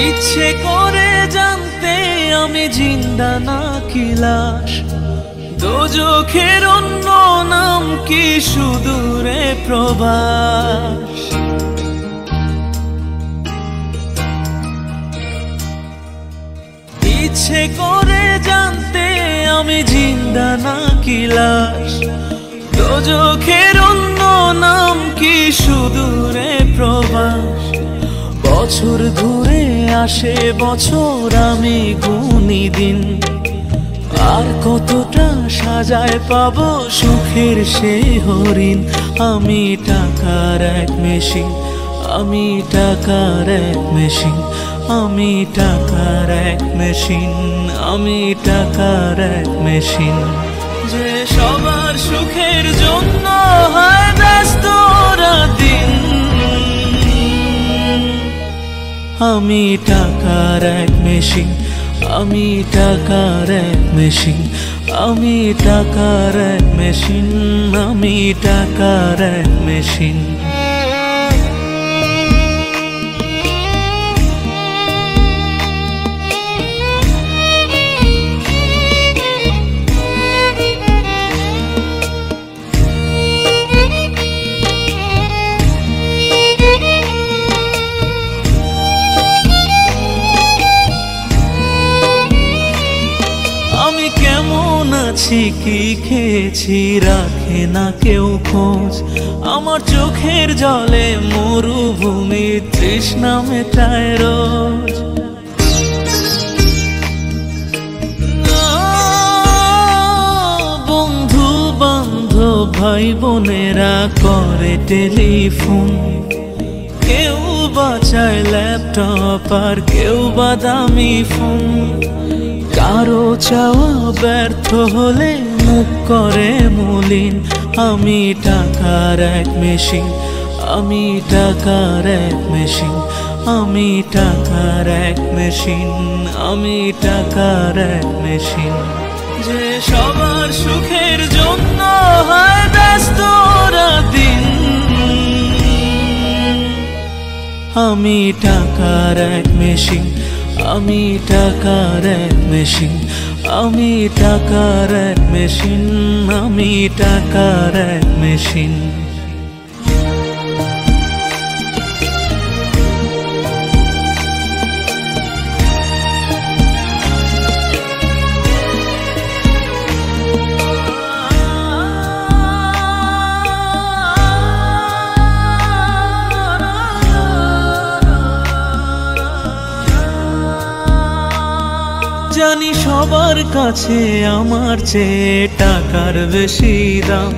ইচ্ছে করে জানতে আমি জিন্দা নাকি লাশ, দোজখের অন্য নাম কি সুদূরে প্রবাস। ইচ্ছে করে জানতে আমি জিন্দা নাকি লাশ, দোজখের অন্য নাম কি সুদূরে প্রবাস। বছর ঘুরে আসে বছর, আমি গুনি দিন, আর কতটা সাজায় পাবো সুখের সেই হরিণ। আমি টাকার এক মেশিন, আমি টাকার এক মেশিন, আমি টাকার এক মেশিন, আমি টাকার এক মেশিন। যে সবার সুখের জন্য হয় ব্যস্ত দিন, আমি টাকার এক মেশিন, আমি টাকার এক মেশিন, আমি টাকার এক মেশিন, আমি টাকার এক মেশিন। আমি কেমন আছি কি খেয়েছি রাখে না কেউ খোঁজ, আমার চোখের জলে মরুভূমি তৃষ্ণা মেটায় রোজ। বন্ধু বান্ধব ভাই বোনেরা করে টেলিফোন, কেউ বাঁচায় ল্যাপটপ আর কেউ বা দামি ফোন। কারো চাওয়া ব্যর্থ হলে মুখ করে মলিন, আমি টাকার এক মেশিন, আমি টাকার এক মেশিন, আমি টাকার এক মেশিন, আমি টাকার এক মেশিন। যে সবার সুখের জন্য হয় ব্যস্ত দিন, আমি টাকার এক মেশিন, আমি টাকার এক মেশিন, আমি টাকার এক মেশিন, আমি টাকার এক মেশিন। জানি সবার কাছে আমার চেয়ে টাকার বেশি দাম,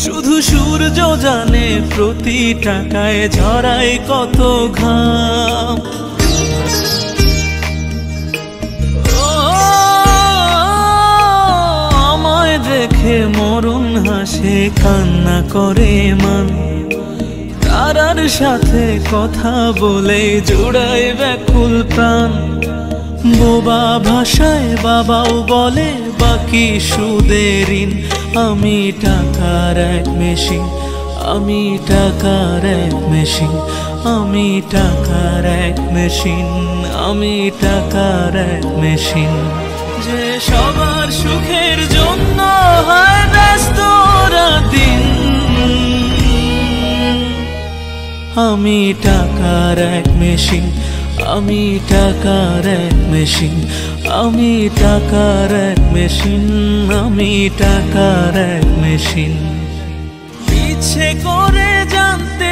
শুধু সূর্য জানে প্রতি টাকায় ঝরায় কত ঘাম। আমায় দেখে মরণ হাসে কান্না করে মান, তারার সাথে কথা বলে জোড়ায় ব্যাকুল প্রাণ। বোবা ভাষায় বাবাও বলে বাকি সুদের ঋণ, আমি টাকার এক মেশিন, আমি টাকার এক মেশিন, আমি টাকার এক মেশিন, আমি টাকার এক মেশিন। যে সবার সুখের জন্য হয় ব্যস্ত দিন, আমি টাকার এক মেশিন, আমি টাকার এক মেশিন, আমি টাকার এক মেশিন, আমি টাকার এক মেশিন। ইচ্ছে করে জানতে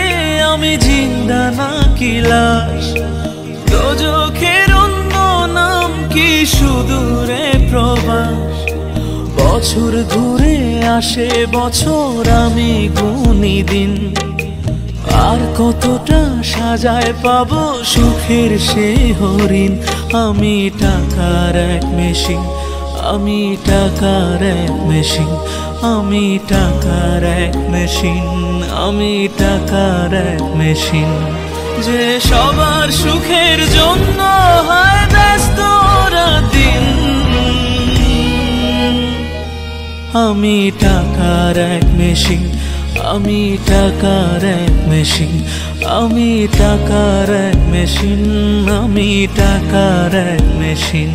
আমি জিন্দা নাকি লাশ, দোজখের অন্য নাম কি সুদূরে প্রবাস। বছর ঘুরে আসে বছর, আমি গুনি দিন, আর কতটা সাজায় পাবো সুখের সেই হরিণ। আমি টাকার এক মেশিন, আমি টাকার এক মেশিন, আমি টাকার এক মেশিন, আমি টাকার এক মেশিন। যে সবার সুখের জন্য হয় ব্যস্ত দিন, আমি টাকার এক মেশিন, আমি টাকার এক মেশিন, আমি টাকার এক মেশিন, আমি টাকার এক মেশিন।